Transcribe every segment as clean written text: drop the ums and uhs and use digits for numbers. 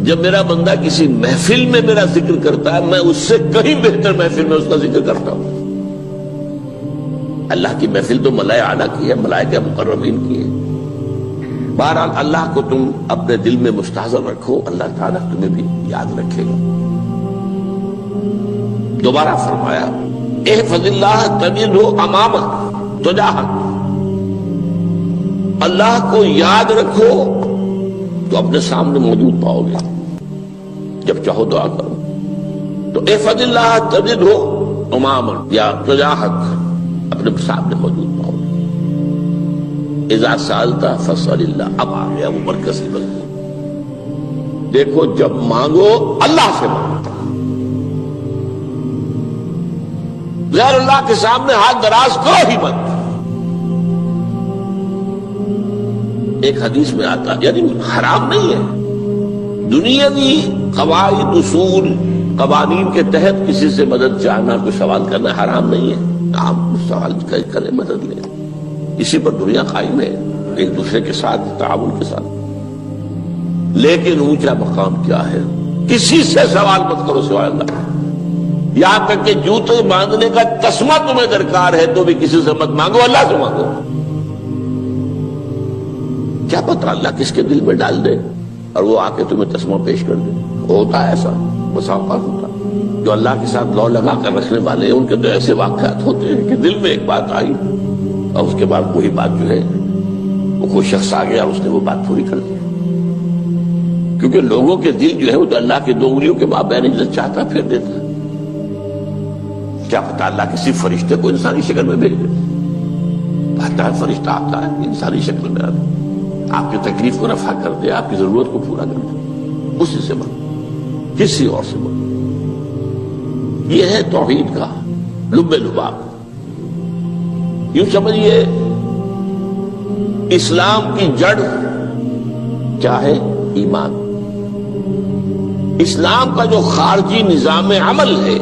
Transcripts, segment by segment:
جب میرا بندہ کسی محفل میں میرا ذکر کرتا ہے، میں اس سے کہیں بہتر محفل میں اس کا ذکر کرتا ہوں۔ اللہ کی محفل تو ملائکہ اعلیٰ کی ہے، ملائکہ مقربین کی ہے۔ بہرحال اللہ کو تم اپنے دل میں مستحضر رکھو، اللہ تعالیٰ تمہیں بھی یاد رکھے گا۔ دوبارہ فرمایا احفظ اللہ تجدہ امامک تجاہک، اللہ کو یاد رکھو تو اپنے سامنے موجود پاؤ گے، جب چاہو دعا کرو تو احفظ اللہ تجدہ امامک یا تجاہک، اپنے سامنے موجود پاؤ گے۔ اذا سألت فاسأل اللہ، اب آ گیا وہ مرکزی مضمون۔ دیکھو جب مانگو اللہ سے مانگو، غیر اللہ کے سامنے ہاتھ دراز کرو ہی مت۔ ایک حدیث میں آتا یعنی حرام نہیں ہے، دنیاوی قواعد اصول قوانین کے تحت کسی سے مدد چاہنا، کوئی سوال کرنا حرام نہیں ہے، آپ سوال کریں، مدد لیں، اسی پر دنیا قائم ہے، ایک دوسرے کے ساتھ تعاون کے ساتھ۔ لیکن اونچا مقام کیا ہے؟ کسی سے سوال مت کرو سوائے اللہ، یہاں تک کہ جوتے باندھنے کا تسمہ تمہیں درکار ہے تو بھی کسی سے مت مانگو، اللہ سے مانگو۔ کیا پتہ اللہ کس کے دل میں ڈال دے اور وہ آ کے تمہیں تسمہ پیش کر دے۔ ہوتا ہے ایسا، بس اوقات ہوتا ہے۔ جو اللہ کے ساتھ لو لگا کر رکھنے والے ہیں ان کے تو ایسے واقعات ہوتے ہیں کہ دل میں ایک بات آئی اور اس کے بعد وہی بات جو ہے وہ کوئی شخص آ گیا اور اس نے وہ بات پوری کر دی۔ کیونکہ لوگوں کے دل جو ہے وہ تو اللہ کے دو انگلیوں کے مابین جو چاہتا پھر دیتا ہے۔ کیا پتہ اللہ کسی فرشتے کو انسانی شکل میں بھیج دے، آتا ہے فرشتہ، آتا ہے انسانی شکل میں، آپ کی تکلیف کو رفع کر دے، آپ کی ضرورت کو پورا کر دے۔ اسی سے مانگو، کسی اور سے مانگو۔ یہ ہے توحید کا لب لباب۔ یوں سمجھیے اسلام کی جڑ کیا ہے؟ ایمان۔ اسلام کا جو خارجی نظام عمل ہے،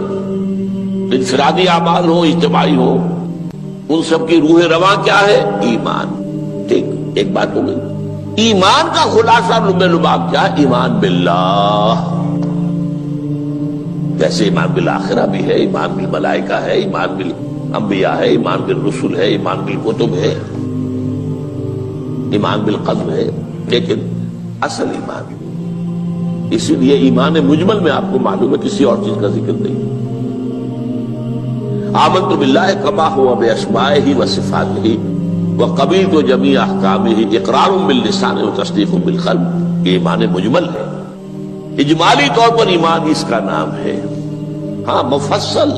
انفرادی اعمال ہو، اجتماعی ہو، ان سب کی روح رواں کیا ہے؟ ایمان۔ ٹھیک، ایک بات ہو گئی۔ ایمان کا خلاصہ لب لباب کیا ہے؟ ایمان باللہ۔ جیسے ایمان بالآخرہ بھی ہے، ایمان بالملائکہ ہے، ایمان بالانبیاء ہے، ایمان بالرسل ہے، ایمان بالکتب ہے، ایمان بالقلب ہے، لیکن اصل ایمان، اسی لیے ایمان مجمل میں آپ کو معلوم ہے کسی اور چیز کا ذکر نہیں۔ آمنت باللہ کما ہوا باسمائہ وصفاتہ وقبلت جمیع احکامہ اقرار باللسان وتصدیق بالقلب، یہ ایمان مجمل ہے۔ اجمالی طور پر ایمان اس کا نام ہے، ہاں مفصل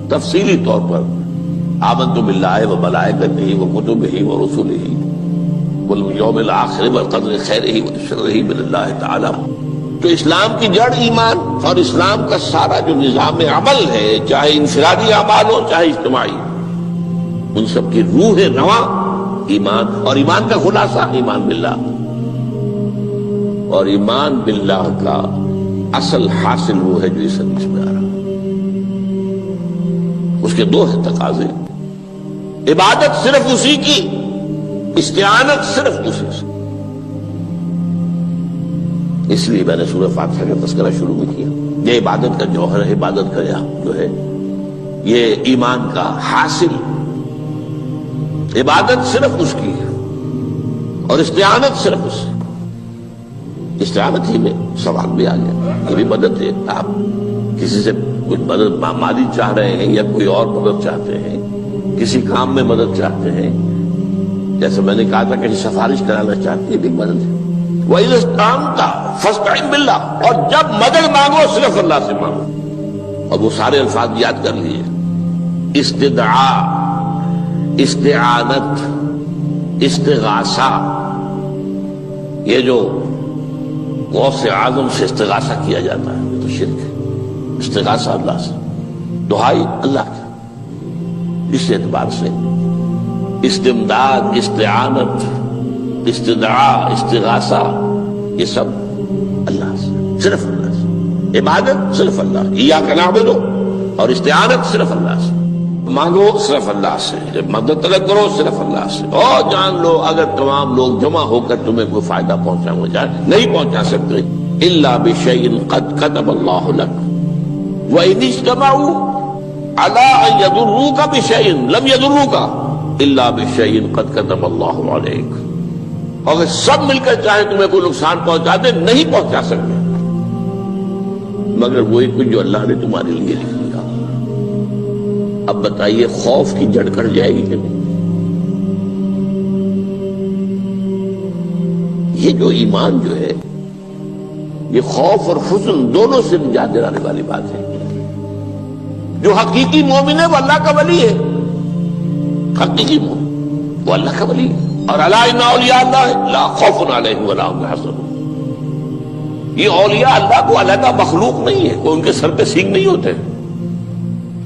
تفصیلی طور پر آمنت باللہ وملائکتہ وکتبہ ورسلہ والیوم الآخر والقدر خیرہ وشرہ من اللہ تعالی۔ تو اسلام کی جڑ ایمان، اور اسلام کا سارا جو نظام عمل ہے، چاہے انفرادی اعمال ہو چاہے اجتماعی، ان سب کی روح رواں ایمان، اور ایمان کا خلاصہ ایمان باللہ۔ اور ایمان باللہ کا اصل حاصل وہ ہے جو اس حدیث میں آ رہا ہے۔ اس کے دو ہیں تقاضے، عبادت صرف اسی کی، استعانت صرف اسی سے۔ اس لیے میں نے سورہ فاتحہ کا تذکرہ شروع میں کیا، یہ عبادت کا جوہر ہے، عبادت کا جو ہے یہ ایمان کا حاصل، عبادت صرف اس کی ہے اور استعانت صرف اس سے۔ استعانت ہی میں سوال بھی آ گیا، یہ بھی مدد ہے، آپ کسی سے کچھ مدد مالی چاہ رہے ہیں یا کوئی اور مدد چاہتے ہیں، کسی کام میں مدد چاہتے ہیں، جیسے میں نے کہا تھا کہ سفارش کرانا چاہتے ہیں، بھی مدد ہے۔ وَإِذَا اسْتَعَنْتَ فَاسْتَعِنْ بِاللَّهِ، اور جب مدد مانگو صرف اللہ سے مانگو۔ اور وہ سارے الفاظ یاد کر لیجیے، استدعاء، استعانت، استغاثہ، یہ جو غوث اعظم سے استغاثہ کیا جاتا ہے یہ تو شرک ہے۔ استغاثہ اللہ سے، دعائی اللہ کی، اس اعتبار سے استمداد، استعانت، استدعاء، استغاثہ، یہ سب اللہ سے، صرف اللہ سے۔ عبادت صرف اللہ سے، ایاک نعبد، اور استعانت صرف اللہ سے، مانگو صرف اللہ سے، جب مدد طلب کرو صرف اللہ سے۔ اور جان لو اگر تمام لوگ جمع ہو کر تمہیں کوئی فائدہ پہنچانا چاہے نہیں پہنچا سکتے، الا بشيء قد كتب الله لك وان اجتمعوا على ان يضروك بشيء لم يضروك الا بشيء قد كتب الله عليك. اگر سب مل کر چاہے تمہیں کوئی نقصان پہنچا دے نہیں پہنچا سکتے مگر وہی کچھ جو اللہ نے تمہارے لیے لکھ دیا. اب بتائیے خوف کی جڑ کٹ جائے گی کہ نہیں؟ یہ جو ایمان جو ہے یہ خوف اور حزن دونوں سے نجات دلانے والی بات ہے. جو حقیقی مومن ہے وہ اللہ کا ولی ہے. حقیقی مومن وہ اللہ کا ولی ہے. اور الا ان اولیاء اللہ لا خوف علیہم ولا هم يحزنون. یہ اولیاء اللہ کو علیحدہ مخلوق نہیں ہے, کوئی ان کے سر پہ سینگ نہیں ہوتے,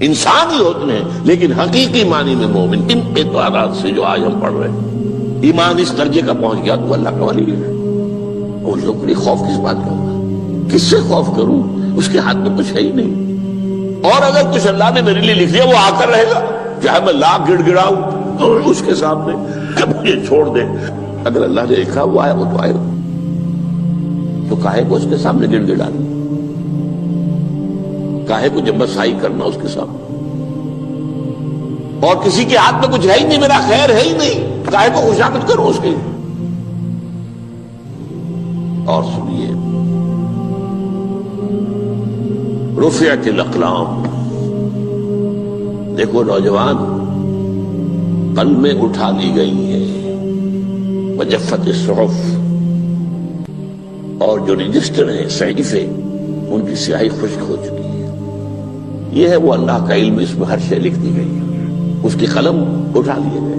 انسان ہی ہوتے ہیں. لیکن حقیقی معنی میں مومن ان اعتبارات سے جو آج ہم پڑھ رہے ہیں ایمان اس درجے کا پہنچ گیا تو اللہ کا ولی ہے. ان لوگوں کے خوف کس بات کا ہوگا؟ کس سے خوف کروں؟ اس کے ہاتھ میں کچھ ہے ہی نہیں. اور اگر کچھ اللہ نے میرے لیے لکھ دیا وہ آ کر رہے گا, چاہے میں لاکھ گڑ گڑاؤں تو اس کے سامنے مجھے چھوڑ دے. اگر اللہ نے لکھا وہ آیا وہ تو آئے, تو کاہے کو اس کے سامنے گڑ گڑانا, کاہے کو جمبسائی کرنا اس کے سامنے. اور کسی کے ہاتھ میں کچھ ہے ہی نہیں, میرا خیر ہے ہی نہیں, کاہے کو خوشامد کروں اس کی. اور سنیے, رفعت الاقلام, دیکھو نوجوان, قلمیں اٹھا لی گئی ہیں, وجفت الصحف, اور جو رجسٹر ہیں صحیفے ان کی سیاہی خشک ہو چکی ہے. یہ ہے وہ اللہ کا علم, اس میں ہر شے لکھ دی گئی ہے, اس کی قلم اٹھا لیے گئے.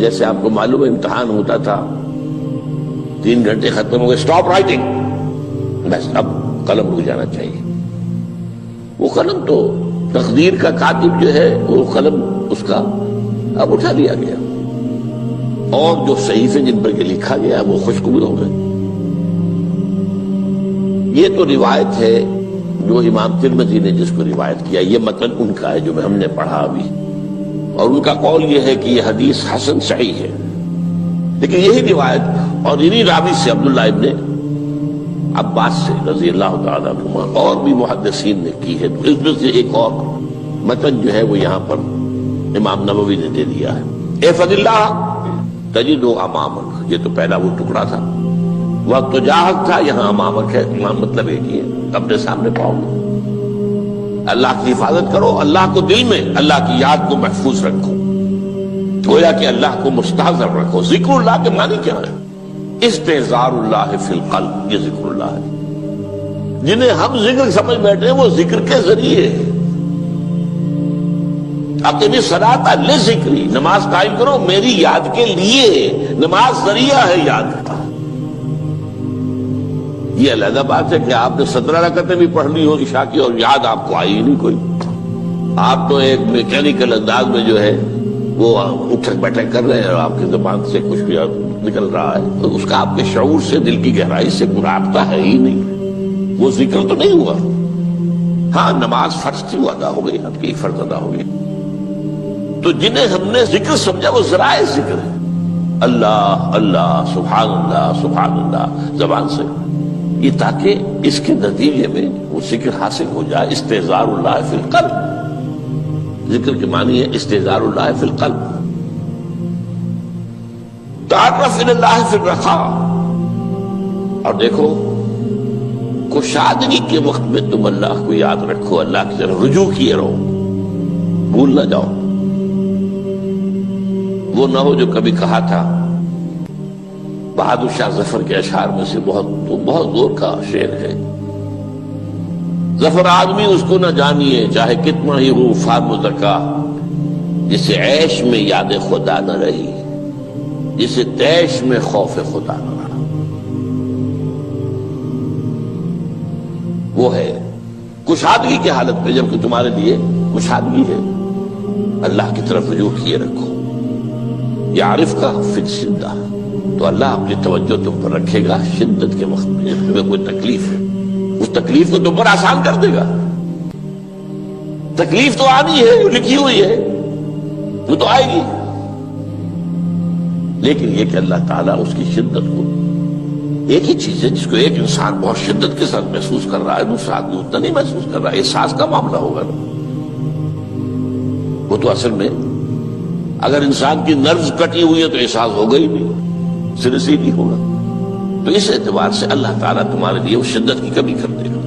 جیسے آپ کو معلوم ہے امتحان ہوتا تھا, 3 گھنٹے ختم ہو گئے, اسٹاپ رائٹنگ, بس اب قلم رک جانا چاہیے. وہ قلم تو تقدیر کا کاتب جو ہے وہ قلم اس کا اب اٹھا لیا گیا, اور جو صحیفے جن پر لکھا گیا وہ خشک بھی ہو گئے. یہ تو روایت ہے جو امام ترمذی نے جس کو روایت کیا, یہ متن ان کا ہے جو ہم نے پڑھا ابھی, اور ان کا قول یہ ہے کہ یہ حدیث حسن صحیح ہے. لیکن یہی روایت اور انہی راوی سے عبداللہ ابن عباس سے رضی اللہ تعالیٰ عنہما اور بھی محدثین نے کی ہے. تو اس میں سے ایک اور متن جو ہے وہ یہاں پر امام نووی نے دے دیا ہے. احفظ اللہ تجدہ امامک, یہ تو پہلا وہ ٹکڑا تھا. وقت جاہد تھا, یہاں امامک ہے, امام مطلب ایک ہی ہے, اپنے سامنے پاؤ گے. اللہ کی حفاظت کرو, اللہ کو دل میں, اللہ کی یاد کو محفوظ رکھو, گویا کہ اللہ کو مستحضر رکھو. ذکر اللہ کے معنی کیا ہے؟ استحضار اللہ فی القلب, یہ ذکر اللہ ہے. جنہیں ہم ذکر سمجھ بیٹھے ہیں وہ ذکر کے ذریعے اقیم الصلاۃ لذکری, نماز قائم کرو میری یاد کے لیے. نماز ذریعہ ہے یاد کا. یہ علیحدہ بات ہے کہ آپ نے 17 رکعتیں بھی پڑھ لی ہو عشاء کی اور یاد آپ کو آئی ہی نہیں کوئی. آپ تو ایک میکینیکل انداز میں جو ہے وہ اٹھک بیٹھک کر رہے ہیں, اور آپ کی زبان سے کچھ بھی نکل رہا ہے, تو اس کا آپ کے شعور سے, دل کی گہرائی سے کوئی رابطہ ہے ہی نہیں. وہ ذکر تو نہیں ہوا. ہاں نماز فرض تھی, وہ ادا ہو گئی, آپ کی فرض ادا ہو گئی. تو جنہیں ہم نے ذکر سمجھا وہ ذرائع ذکر ہے. اللہ اللہ, سبحان اللہ سبحان اللہ زبان سے, یہ تاکہ اس کے نتیجے میں وہ ذکر حاصل ہو جائے. استحضار اللہ فی القلب, ذکر کے معنی ہے استحضار اللہ فی القلب. تعرف الی اللہ فی الرخاء, اور دیکھو کشادگی کے وقت میں تم اللہ کو یاد رکھو, اللہ کی طرف رجوع کیے رہو, بھول نہ جاؤ. وہ نہ ہو جو کبھی کہا تھا, بہادر شاہ ظفر کے اشعار میں سے بہت زور کا شعر ہے, ظفر آدمی اس کو نہ جانیے چاہے کتنا ہی ہو فارم زکا, جسے عیش میں یاد خدا نہ رہی, جسے تیش میں خوف خدا نہ رہا. وہ ہے کشادگی کی حالت میں, جبکہ تمہارے لیے کشادگی ہے, اللہ کی طرف رجوع کیے رکھو. یعرف کا فی الشدہ, تو اللہ اپنی توجہ تم پر رکھے گا شدت کے وقت میں, جب تمہیں کوئی تکلیف ہے اس تکلیف کو تم پر آسان کر دے گا. تکلیف تو آنی ہے, لکھی ہوئی ہے, وہ تو آئے گی, لیکن یہ کہ اللہ تعالیٰ اس کی شدت کو ایک ہی چیز ہے جس کو ایک انسان بہت شدت کے ساتھ محسوس کر رہا ہے، دوسرا آدمی اتنا نہیں محسوس کر رہا ہے، احساس کا معاملہ ہوگا نا۔ وہ تو اصل میں اگر انسان کی نروز کٹی ہوئی ہے تو احساس ہوگا ہی نہیں، سرے سے ہی نہیں ہوگا۔ تو اس اعتبار سے اللہ تعالیٰ تمہارے لیے وہ شدت کی کمی کر دے گا۔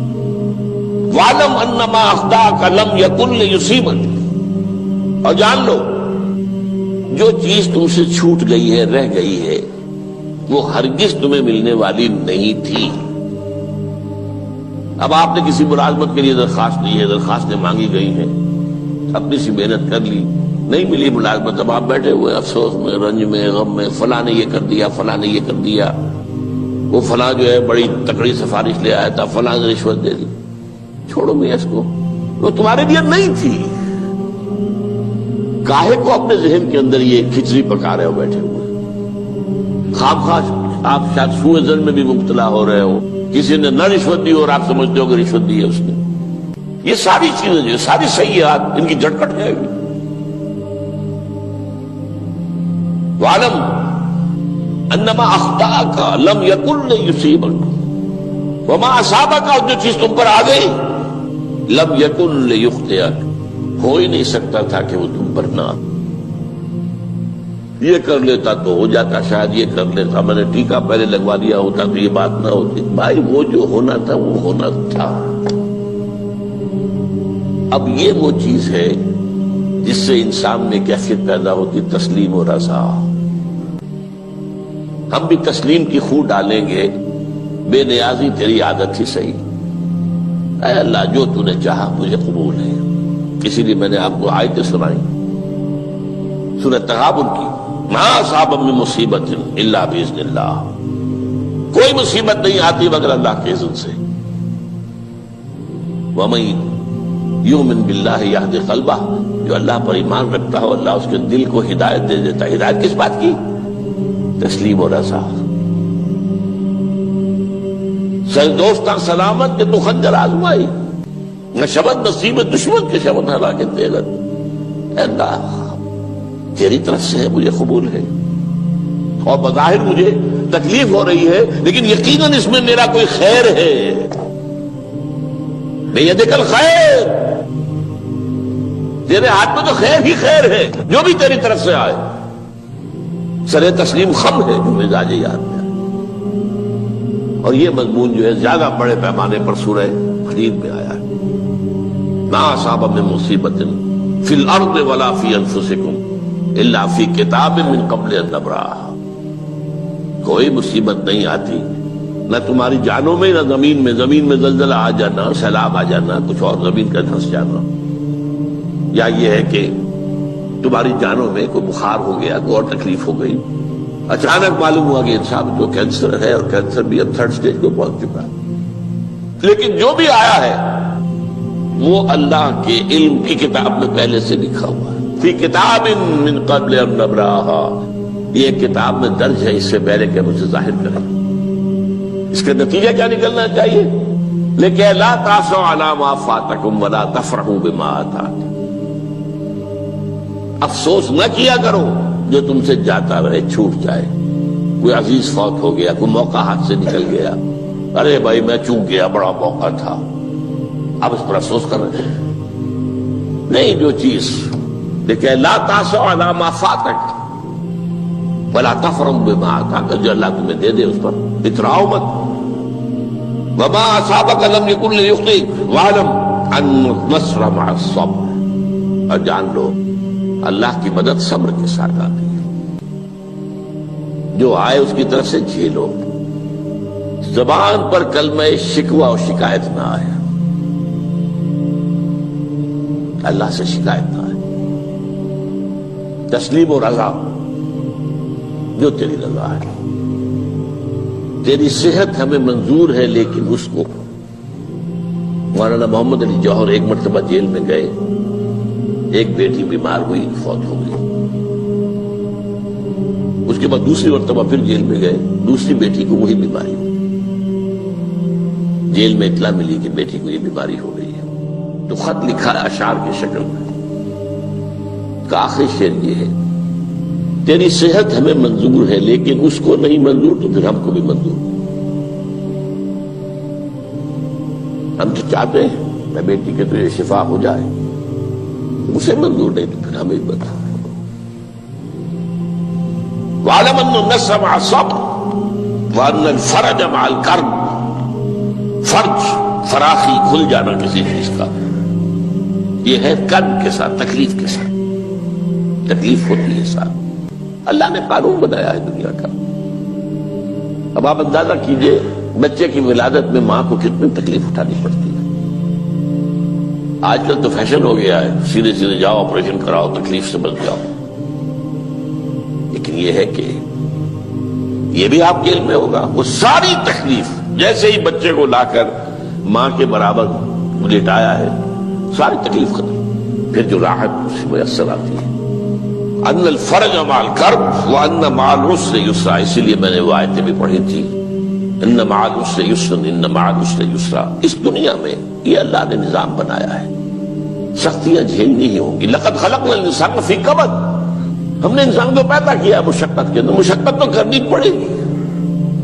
وَاعْلَمْ أَنَّ مَا أَخْطَأَكَ لَمْ يَكُنْ لِيُصِيبَكَ، اور جان لو جو چیز تم سے چھوٹ گئی ہے، رہ گئی ہے، وہ ہرگز تمہیں ملنے والی نہیں تھی۔ اب آپ نے کسی ملازمت کے لیے درخواست دی ہے، درخواستیں مانگی گئی ہیں، اپنی سی محنت کر لی، نہیں ملی ملازمت، اب آپ بیٹھے ہوئے افسوس میں، رنج میں، غم میں، فلاں نے یہ کر دیا، فلاں نے یہ کر دیا، وہ فلاں جو ہے بڑی تکڑی سفارش لے آیا تھا، فلاں نے رشوت دے دی۔ چھوڑو میاں اس کو، وہ تمہارے لیے نہیں تھی۔ کاہے کو اپنے ذہن کے اندر یہ کھچڑی پکا رہے ہو بیٹھے ہوئے؟ خواہ آپ شاید سوء ظن میں بھی مبتلا ہو رہے ہو، کسی نے نہ رشوت دی اور آپ سمجھتے ہو کہ رشوت دی ہے اس نے۔ یہ ساری چیزیں جو ساری سیئات، ان کی جڑ کٹ جائے گی۔ وَاعْلَمْ أَنَّ مَا أَخْطَأَكَ لَمْ يَكُنْ لِيُصِيبَكَ وَمَا أَصَابَكَ، جو چیز تم پر آ گئی، لَمْ يَكُنْ لِيُخْطِئَكَ، ہو ہی نہیں سکتا تھا کہ وہ تم پر نہ۔ یہ کر لیتا تو ہو جاتا، شاید یہ کر لیتا، میں نے ٹیکا پہلے لگوا دیا ہوتا تو یہ بات نہ ہوتی۔ بھائی وہ جو ہونا تھا وہ ہونا تھا۔ اب یہ وہ چیز ہے جس سے انسان میں کیفیت پیدا ہوتی، تسلیم و رضا۔ ہم بھی تسلیم کی خو ڈالیں گے، بے نیازی تیری عادت ہی صحیح، اے اللہ جو تو نے چاہا مجھے قبول ہے۔ اسی لیے میں نے آپ کو آیتیں سنائی سورہ تغابن کی، ما اصاب من مصیبت الا باذن اللہ، کوئی مصیبت نہیں آتی مگر اللہ کے اذن سے۔ ومن یؤمن باللہ یہد قلبہ، جو اللہ پر ایمان رکھتا ہو اللہ اس کے دل کو ہدایت دے دیتا ہے۔ ہدایت کس بات کی؟ تسلیم و رضا۔ سر دوستاں سلامت کہ تو خنجر آزمائی، نہ شبد نصیب دشمن کے شبد ہلاکت دیگت۔ اے اللہ تیری طرف سے ہے، مجھے قبول ہے، اور بظاہر مجھے تکلیف ہو رہی ہے لیکن یقیناً اس میں میرا کوئی خیر ہے۔ بیدک الخیر، تیرے ہاتھ میں تو خیر ہی خیر ہے، جو بھی تیری طرف سے آئے۔ سر تسلیم خم ہے جو مزاج یاد میں آئے۔ اور یہ مضمون جو ہے زیادہ بڑے پیمانے پر سورہ حدید میں آیا ہے۔ ما اصاب من مصیبت فی الارض ولا فی انفسکم الا فی کتاب من قبل ان نبرأها، کوئی مصیبت نہیں آتی نہ تمہاری جانوں میں نہ زمین میں، زمین میں زلزلہ آ جانا، سیلاب آ جانا، کچھ اور زمین کا دھنس جانا، یا یہ ہے کہ تمہاری جانوں میں کوئی بخار ہو گیا، کوئی اور تکلیف ہو گئی، اچانک معلوم ہوا کہ انسان کو کینسر ہے اور کینسر بھی اب 3rd سٹیج کو پہنچ چکا ہے، لیکن جو بھی آیا ہے وہ اللہ کے علم کی کتاب میں پہلے سے لکھا ہوا ہے۔ فی کتاب من قبل ان نبرأها، یہ کتاب میں درج ہے اس سے پہلے کہ ہم اسے ظاہر کریں۔ اس کا نتیجہ کیا نکلنا چاہیے؟ لیکن لا تاسوا علی ما فاتکم ولا تفرحوا بما آتاکم، افسوس نہ کیا کرو جو تم سے جاتا رہے، چھوٹ جائے، کوئی عزیز فوت ہو گیا، کوئی موقع ہاتھ سے نکل گیا، ارے بھائی میں چوک گیا، بڑا موقع تھا، اب اس پر افسوس کر رہے ہیں۔ نہیں، جو چیز دیکھیں لا تاسوا علی ما فاتک ولا تفرحوا بما آتاک، جو اللہ تمہیں دے دے اس پر اتراؤ مت۔ وما اصابک لم یکن لیخطئک واعلم ان النصر مع الصبر، اور جان لو اللہ کی مدد صبر کے ساتھ آتی ہے، جو آئے اس کی طرف سے جھیلو، زبان پر کلمہ شکوہ اور شکایت نہ آئے، اللہ سے شکایت نہ آئے، تسلیم و رضا، جو تیری رضا ہے۔ تیری صحت ہمیں منظور ہے لیکن اس کو، مولانا محمد علی جوہر ایک مرتبہ جیل میں گئے، ایک بیٹی بیمار ہوئی، فوت ہو گئی، اس کے بعد دوسری مرتبہ پھر جیل میں گئے، دوسری بیٹی کو وہی بیماری ہوئی، جیل میں اطلاع ملی کہ بیٹی کو یہ بیماری ہو گئی ہے، تو خط لکھا اشعار کی شکل میں، کا آخری شعر یہ ہے، تیری صحت ہمیں منظور ہے لیکن اس کو نہیں منظور تو پھر ہم کو بھی منظور۔ ہم تو چاہتے ہیں میں بیٹی کے تو یہ شفا ہو جائے، اسے منظور نہیں تو پھر ہمیں بتا. وَاعْلَمْ أَنَّ النَّصْرَ مَعَ الصَّبْرِ وَأَنَّ الْفَرَجَ مَعَ الْكَرْبِ. فرج، فراخی، کھل جانا کسی چیز کا، یہ ہے کرب کے ساتھ، تکلیف کے ساتھ. تکلیف ہوتی ہے ساتھ. اللہ نے قانون بنایا ہے دنیا کا. اب آپ اندازہ کیجئے بچے کی ولادت میں ماں کو کتنی تکلیف اٹھانی پڑتی ہے. آج کل تو فیشن ہو گیا ہے، سیدھے سیدھے جاؤ، آپریشن کراؤ، تکلیف سے بچ جاؤ. لیکن یہ ہے کہ یہ بھی آپ کے علم میں ہوگا، وہ ساری تکلیف جیسے ہی بچے کو لا کر ماں کے برابر لٹایا ہے، ساری تکلیف ختم، پھر جو راحت اس سے میسر آتی ہے. ان الفرج مع الکرب وان مع العسر یسرا. اسی لیے میں نے وہ آیتیں بھی پڑھی تھی، ان مع العسر یسرا، ان مع العسر یسرا. اس دنیا میں یہ اللہ نے نظام بنایا ہے، سختیاں جھیلنی ہی ہوں گی. لقد خلقنا الانسان فی کبد. ہم نے انسان کو پیدا کیا مشقت کے اندر، مشقت تو کرنی پڑے گی.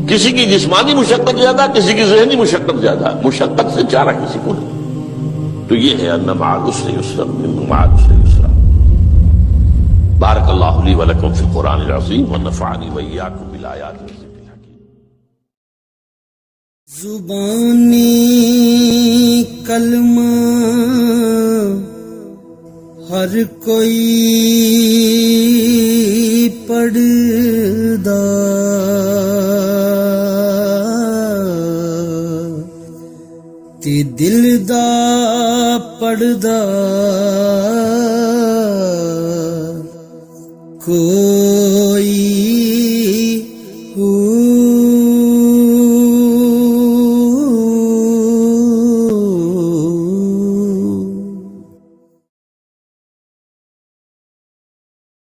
کسی کی جسمانی مشقت زیادہ، کسی کی ذہنی مشقت زیادہ، مشقت سے چارہ کسی کو نہیں. تو یہ ہے ان مع العسر یسرا، ان مع العسر یسرا. بارک اللہ لی ولکم فی القرآن العظیم ونفعنی وإیاکم بالآیات والذکر الحکیم. زبانی کلمہ ہر کوئی پڑھدا، تے دل دا پڑھدا کوئی